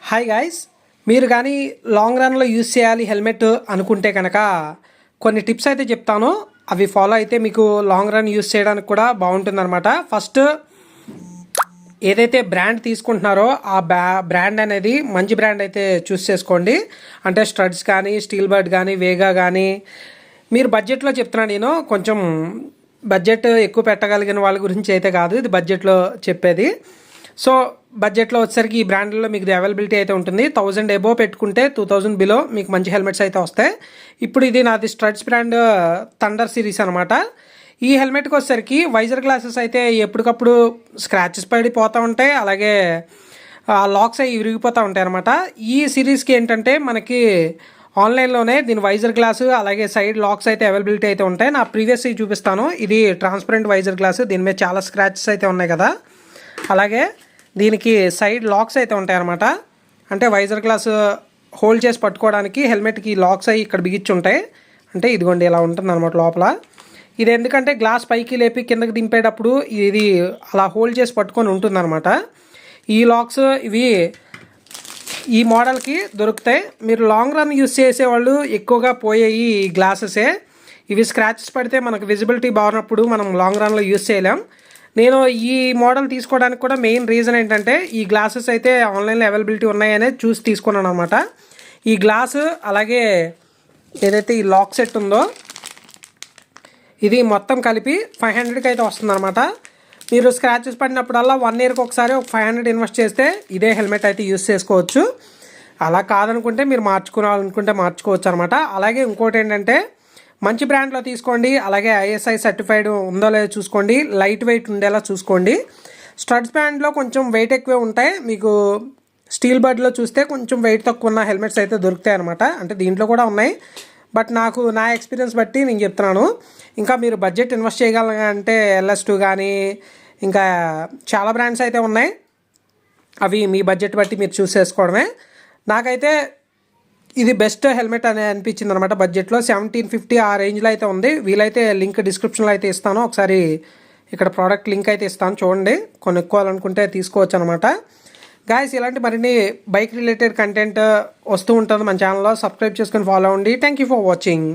Hi guys, మీరు కానీ long రన్లో యూస్ చేయాలి హెల్మెట్ అనుకుంటే కనుక కొన్ని టిప్స్ అయితే చెప్తాను. అవి ఫాలో అయితే మీకు లాంగ్ రన్ యూస్ చేయడానికి కూడా బాగుంటుందన్నమాట. ఫస్ట్ ఏదైతే బ్రాండ్ తీసుకుంటున్నారో ఆ బ్రాండ్ అనేది మంచి బ్రాండ్ అయితే చూస్ చేసుకోండి. అంటే స్ట్రడ్స్ కానీ, స్టీల్ బర్డ్ కానీ, వేగా కానీ. మీరు బడ్జెట్లో చెప్తున్నాను, నేను కొంచెం బడ్జెట్ ఎక్కువ పెట్టగలిగిన వాళ్ళ గురించి అయితే కాదు, ఇది బడ్జెట్లో చెప్పేది. సో బడ్జెట్లో వచ్చేసరికి ఈ బ్రాండ్లో మీకు అవైలబిలిటీ అయితే ఉంటుంది. 1000 ఎబో పెట్టుకుంటే 2000 బిలో మీకు మంచి హెల్మెట్స్ అయితే వస్తాయి. ఇప్పుడు ఇది నాది స్ట్రడ్స్ బ్రాండ్ థండర్ సిరీస్ అనమాట. ఈ హెల్మెట్కి వచ్చేసరికి వైజర్ గ్లాసెస్ అయితే ఎప్పటికప్పుడు స్క్రాచెస్ పడిపోతూ ఉంటాయి, అలాగే లాక్స్ అవి విరిగిపోతూ ఉంటాయి అనమాట. ఈ సిరీస్కి ఏంటంటే మనకి ఆన్లైన్లోనే దీని వైజర్ గ్లాసు అలాగే సైడ్ లాక్స్ అయితే అవైలబిలిటీ అయితే ఉంటాయి. నా ప్రీవియస్ చూపిస్తాను. ఇది ట్రాన్స్పరెంట్ వైజర్ గ్లాసు, దీని మీద చాలా స్క్రాచెస్ అయితే ఉన్నాయి కదా. అలాగే దీనికి సైడ్ లాక్స్ అయితే ఉంటాయి అన్నమాట. అంటే వైజర్ గ్లాస్ హోల్డ్ చేసి పట్టుకోవడానికి హెల్మెట్కి లాక్స్ అయ్యి ఇక్కడ బిగించి ఉంటాయి. అంటే ఇదిగోండి ఇలా ఉంటుంది అనమాట లోపల. ఇది ఎందుకంటే గ్లాస్ పైకి లేపి కిందకి దింపేటప్పుడు ఇది అలా హోల్డ్ చేసి పట్టుకొని ఉంటుందన్నమాట. ఈ లాక్స్ ఇవి ఈ మోడల్కి దొరుకుతాయి. మీరు లాంగ్ రన్ యూస్ చేసేవాళ్ళు ఎక్కువగా పోయేవి ఈ గ్లాసెసే. ఇవి స్క్రాచెస్ పడితే మనకు విజిబిలిటీ బాగున్నప్పుడు మనం లాంగ్ రన్లో యూస్ చేయలేం. నేను ఈ మోడల్ తీసుకోవడానికి కూడా మెయిన్ రీజన్ ఏంటంటే ఈ గ్లాసెస్ అయితే ఆన్లైన్లో అవైలబిలిటీ ఉన్నాయనే చూసి తీసుకున్నాను అనమాట. ఈ గ్లాసు అలాగే ఏదైతే ఈ లాక్ సెట్ ఉందో ఇది మొత్తం కలిపి 500కి అయితే వస్తుందన్నమాట. మీరు స్క్రాచెస్ పడినప్పుడల్లా 1 ఇయర్కి ఒకసారి ఒక 500 ఇన్వెస్ట్ చేస్తే ఇదే హెల్మెట్ అయితే యూస్ చేసుకోవచ్చు. అలా కాదనుకుంటే మీరు మార్చుకోవాలనుకుంటే మార్చుకోవచ్చు అనమాట. అలాగే ఇంకోటి ఏంటంటే మంచి బ్రాండ్లో తీసుకోండి, అలాగే ఐఎస్ఐ సర్టిఫైడ్ ఉందో లేదో చూసుకోండి, లైట్ వెయిట్ ఉండేలా చూసుకోండి. స్టడ్స్ బ్రాండ్లో కొంచెం వెయిట్ ఎక్కువే ఉంటాయి. మీకు స్టీల్ బర్డ్లో చూస్తే కొంచెం వెయిట్ తక్కువ ఉన్న హెల్మెట్స్ అయితే దొరుకుతాయి అనమాట. అంటే దీంట్లో కూడా ఉన్నాయి, బట్ నాకు నా ఎక్స్పీరియన్స్ బట్టి నేను చెప్తున్నాను. ఇంకా మీరు బడ్జెట్ ఇన్వెస్ట్ చేయగలంటే LS2 కానీ ఇంకా చాలా బ్రాండ్స్ అయితే ఉన్నాయి. అవి మీ బడ్జెట్ బట్టి మీరు చూస్ చేసుకోవడమే. నాకైతే ఇది బెస్ట్ హెల్మెట్ అని అనిపించింది అనమాట. బడ్జెట్లో 1750 ఆ రేంజ్లో అయితే ఉంది. వీలైతే లింక్ డిస్క్రిప్షన్లో అయితే ఇస్తాను. ఒకసారి ఇక్కడ ప్రోడక్ట్ లింక్ అయితే ఇస్తాను, చూడండి. కొనుక్కోవాలనుకుంటే తీసుకోవచ్చు అనమాట. గాయస్, ఇలాంటి మరిన్ని బైక్ రిలేటెడ్ కంటెంట్ వస్తూ ఉంటుంది మన ఛానల్లో. సబ్స్క్రైబ్ చేసుకొని ఫాలో అవ్వండి. Thank you for watching.